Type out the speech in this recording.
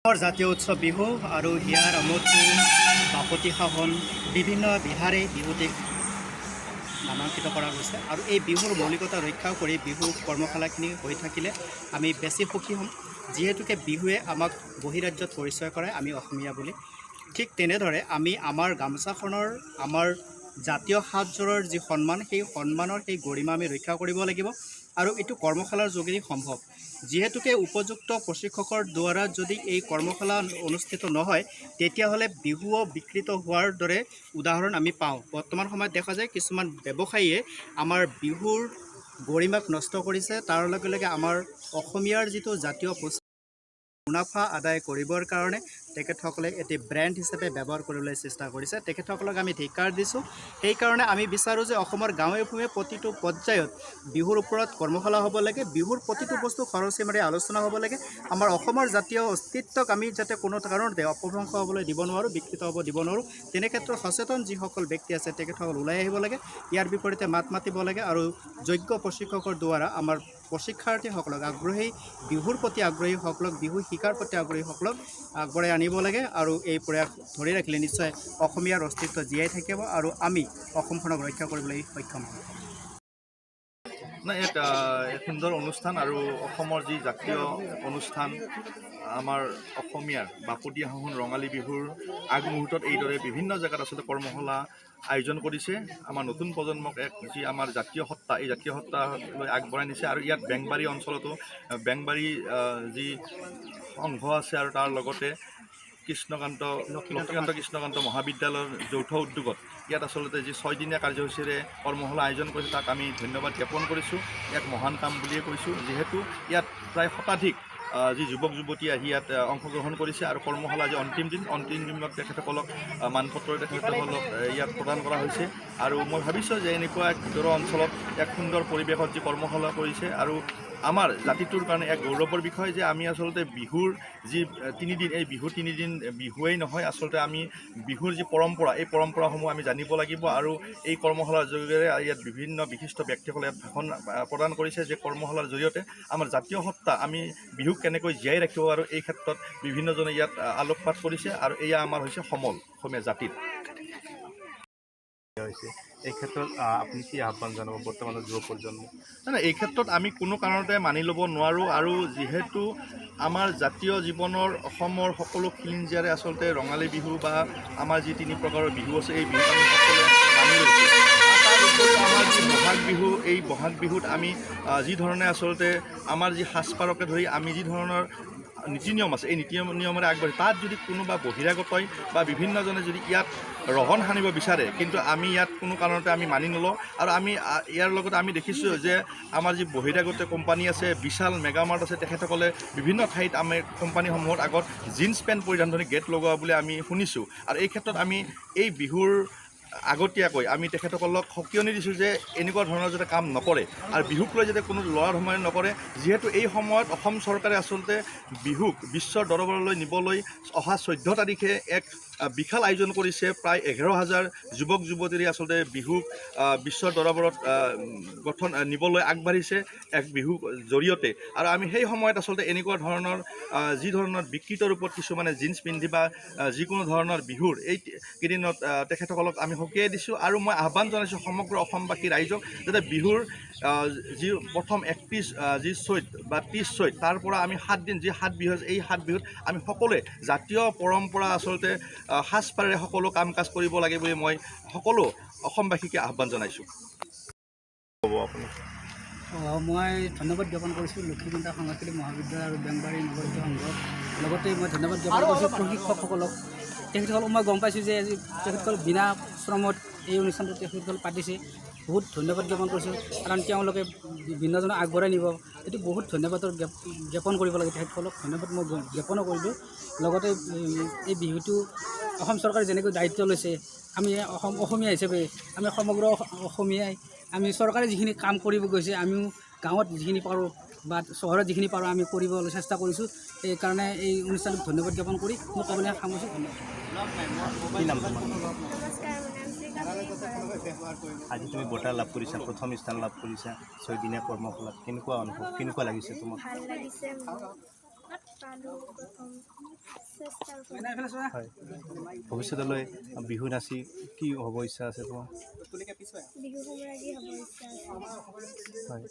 অসমৰ জাতীয় উৎসৱ বিহু আৰু ইয়াৰ আমোদটো বাপতি সাহোন বিভিন্ন বিহাৰে বিহুটিক নামাঙ্কিত কৰা গৈছে আৰু এই বিহুৰ মৌলিকতা ৰক্ষা কৰি বিহু কৰ্মশালাখিনি হৈ থাকিলে আমি বেছি সুখী হ'ম যিহেতুকে বিহুৱে আমাক বহিৰাজ্যত পৰিচয় কৰায় আমি অসমীয়া বুলি ঠিক তেনেদৰে আমি আমাৰ গামোচাখনৰ আমাৰ জাতীয় সাজযোৰৰ যি সন্মান সেই সন্মানৰ সেই গৰিমা আমি ৰক্ষা কৰিব লাগিব আৰু এইটো কৰ্মশালাৰ যোগেদি সম্ভৱ যিহেতুকে উপযুক্ত প্ৰশিক্ষকৰ দ্বাৰা যদি এই কৰ্মশালা অনুষ্ঠিত নহয় তেতিয়াহ'লে বিহুও বিকৃত হোৱাৰ দৰে উদাহৰণ আমি পাওঁ বৰ্তমান সময়ত দেখা যায় কিছুমান ব্যৱসায়ীয়ে আমাৰ বিহুৰ গৰিমাক নষ্ট কৰিছে তাৰ লগে লগে আমাৰ অসমীয়াৰ যিটো জাতীয় মুনাফা আদায় কৰিবৰ কাৰণে তেখেতসকলে এটি ব্ৰেণ্ড হিচাপে ব্যৱহাৰ কৰিবলৈ চেষ্টা কৰিছে তেখেতসকলক আমি ধিক্কাৰ দিছোঁ সেইকাৰণে আমি বিচাৰোঁ যে অসমৰ গাঁৱে ভূঞে প্ৰতিটো পৰ্যায়ত বিহুৰ ওপৰত কৰ্মশালা হ'ব লাগে বিহুৰ প্ৰতিটো বস্তু খৰচী মাৰি আলোচনা হ'ব লাগে আমাৰ অসমৰ জাতীয় অস্তিত্বক আমি যাতে কোনো কাৰণতে অপভ্ৰংশ হ'বলৈ দিব নোৱাৰোঁ বিকৃত হ'ব দিব নোৱাৰোঁ তেনে ক্ষেত্ৰত সচেতন যিসকল ব্যক্তি আছে তেখেতসকল ওলাই আহিব লাগে ইয়াৰ বিপৰীতে মাত মাতিব লাগে আৰু যোগ্য প্ৰশিক্ষকৰ দ্বাৰা আমাৰ প্ৰশিক্ষাৰ্থীসকলক আগ্ৰহী বিহুৰ প্ৰতি আগ্ৰহীসকলক বিহু শিকাৰ প্ৰতি আগ্ৰহীসকলক আগবঢ়াই আনিব লাগে আৰু এই প্ৰয়াস ধৰি ৰাখিলে নিশ্চয় অসমীয়াৰ অস্তিত্ব জীয়াই থাকিব আৰু আমি অসমখনক ৰক্ষা কৰিবলৈ সক্ষম হ'ম এক সুন্দৰ অনুষ্ঠান আৰু অসমৰ যি জাতীয় অনুষ্ঠান আমাৰ অসমীয়াৰ বাপতি সাহোন ৰঙালী বিহুৰ আগমুহূৰ্তত এইদৰে বিভিন্ন জেগাত আচলতে কৰ্মশালা আয়োজন কৰিছে আমাৰ নতুন প্ৰজন্মক এক যি আমাৰ জাতীয় সত্তা এই জাতীয় সত্তালৈ আগবঢ়াই নিছে আৰু ইয়াত বেংবাৰী অঞ্চলতো বেংবাৰী যি সংঘ আছে আৰু তাৰ লগতে লক্ষ্মীকান্ত মহাবিদ্যালয়ৰ যৌথ উদ্যোগত ইয়াত আচলতে যি 6 দিনীয়া কাৰ্যসূচীৰে কৰ্মশালা আয়োজন কৰিছে তাক আমি ধন্যবাদ জ্ঞাপন কৰিছোঁ এক মহান কাম বুলিয়ে কৈছোঁ যিহেতু ইয়াত প্ৰায় শতাধিক যি যুৱক যুৱতী আহি ইয়াত অংশগ্ৰহণ কৰিছে আৰু কৰ্মশালা যি অন্তিম দিনত তেখেতসকলক মানপত্ৰ তেখেতসকলক ইয়াত প্ৰদান কৰা হৈছে আৰু মই ভাবিছোঁ যে এনেকুৱা এক ভিতৰুৱা অঞ্চলত এক সুন্দৰ পৰিৱেশত যি কৰ্মশালা কৰিছে আৰু আমাৰ জাতিটোৰ কাৰণে এক গৌৰৱৰ বিষয় যে আমি আচলতে বিহুৰ যি 3 দিন এই বিহু 3 দিন বিহুৱেই নহয় আচলতে আমি বিহুৰ যি পৰম্পৰা এই পৰম্পৰাসমূহ আমি জানিব লাগিব আৰু এই কৰ্মশালাৰ জৰিয়তে ইয়াত বিভিন্ন বিশিষ্ট ব্যক্তিসকলে ইয়াত ভাষণ প্ৰদান কৰিছে যে কৰ্মশালাৰ জৰিয়তে আমাৰ জাতীয় সত্তা আমি বিহুক কেনেকৈ জীয়াই ৰাখিব আৰু এই ক্ষেত্ৰত বিভিন্নজনে ইয়াত আলোকপাত কৰিছে আৰু এয়া আমাৰ হৈছে সমল অসমীয়া জাতিৰ এই ক্ষেত্ৰত আপুনি কি আহ্বান জনাব বৰ্তমানৰ যুৱ প্ৰজন্ম এই ক্ষেত্ৰত আমি কোনো কাৰণতে মানি ল'ব নোৱাৰোঁ আৰু যিহেতু আমাৰ জাতীয় জীৱনৰ অসমৰ সকলো খিলঞ্জীয়াৰে আচলতে ৰঙালী বিহু বা আমাৰ যি 3 প্ৰকাৰৰ বিহু আছে এই বিহুত আমি সকলোৱে মানি লৈছোঁ তাৰ উপৰিও আমাৰ যি বহাগ বিহু এই বহাগ বিহুত আমি যি ধৰণে আচলতে আমাৰ যি সাজপাৰকে ধৰি আমি যি ধৰণৰ নীতি নিয়ম আছে এই নীতি নিয়মেৰে আগবাঢ়ি তাত যদি কোনোবা বহিৰাগতই বা বিভিন্নজনে যদি ইয়াত ৰহণ সানিব বিচাৰে কিন্তু আমি ইয়াত কোনো কাৰণতে আমি মানি নলওঁ আৰু আমি ইয়াৰ লগতে আমি দেখিছোঁ যে আমাৰ যি বহিৰাগত কোম্পানী আছে বিশাল মেগামাৰ্ট আছে তেখেতসকলে বিভিন্ন ঠাইত আমি কোম্পানীসমূহৰ আগত জিন্স পেণ্ট পৰিধান কৰি গেট লগোৱা বুলি আমি শুনিছোঁ আৰু এই ক্ষেত্ৰত আমি এই বিহুৰ আগতীয়াকৈ আমি তেখেতসকলক সকিয়নি দিছোঁ যে এনেকুৱা ধৰণৰ যাতে কাম নকৰে আৰু বিহুক লৈ যাতে কোনো ল'ৰা ধৰ্মালি নকৰে যিহেতু এই সময়ত অসম চৰকাৰে আচলতে বিহুক বিশ্বৰ দৰবাৰলৈ নিবলৈ অহা 14 তাৰিখে এক বিশাল আয়োজন কৰিছে প্ৰায় 11,000 যুৱক যুৱতীৰে আচলতে বিহুক বিশ্বৰ দৰবাৰত নিবলৈ আগবাঢ়িছে এক বিহু জৰিয়তে আৰু আমি সেই সময়ত আচলতে এনেকুৱা ধৰণৰ যি ধৰণৰ বিকৃত ৰূপত কিছুমানে জিন্স পিন্ধি বা যিকোনো ধৰণৰ বিহুৰ এই কেইদিনত তেখেতসকলক আমি সকীয়াই দিছোঁ আৰু মই আহ্বান জনাইছোঁ সমগ্ৰ অসমবাসী ৰাইজক যাতে বিহুৰ যি প্ৰথম 31 যি চৈত বা 30 চৈত তাৰ পৰা আমি 7 দিন যি 7 বিহু এই 7 বিহুত আমি সকলোৱে জাতীয় পৰম্পৰা আচলতে সাজপাৰেৰে সকলো কাম কাজ কৰিব লাগে বুলি মই সকলো অসমবাসীকে আহ্বান জনাইছোঁ হ'ব আপুনি মই ধন্যবাদ জ্ঞাপন কৰিছোঁ লক্ষ্মীকান্ত সাংস্কৃতিক মহাবিদ্যালয় আৰু বেংবাৰী নগৰীয় সংঘক লগতে মই ধন্যবাদ জ্ঞাপন কৰিছোঁ প্ৰশিক্ষকসকলক তেখেতসকলক মই গম পাইছোঁ যে আজি তেখেতসকল বিনা শ্ৰমত এই অনুষ্ঠানটো তেখেতসকল পাতিছে বহুত ধন্যবাদ জ্ঞাপন কৰিছোঁ কাৰণ তেওঁলোকে বিভিন্নজনক আগবঢ়াই নিব এইটো বহুত ধন্যবাদৰ জ্ঞাপন কৰিব লাগে তেখেতসকলক ধন্যবাদ মই জ্ঞাপনো কৰিলোঁ লগতে এই বিহুটো অসম চৰকাৰে যেনেকৈ দায়িত্ব লৈছে আমি অসমীয়া হিচাপে আমি সমগ্ৰ অসমীয়াই আমি চৰকাৰে যিখিনি কাম কৰিব গৈছে আমিও গাঁৱত যিখিনি পাৰোঁ বা চহৰত যিখিনি পাৰোঁ আমি কৰিবলৈ চেষ্টা কৰিছোঁ সেইকাৰণে এই অনুষ্ঠানটোক ধন্যবাদ জ্ঞাপন কৰি মই ক'বলৈ সামৰিছোঁ ধন্যবাদ আজি তুমি বঁটা লাভ কৰিছা প্ৰথম স্থান লাভ কৰিছা 6 দিনীয়া কৰ্মশালাত কেনেকুৱা অনুভৱ কেনেকুৱা লাগিছে তোমাক ভাল লাগিছে হয় ভৱিষ্যতলৈ বিহু নাচি কি হ'ব ইচ্ছা আছে তোমাৰ বিহু সম্ৰাজ্ঞী হ'ব ইচ্ছা আছে। হয়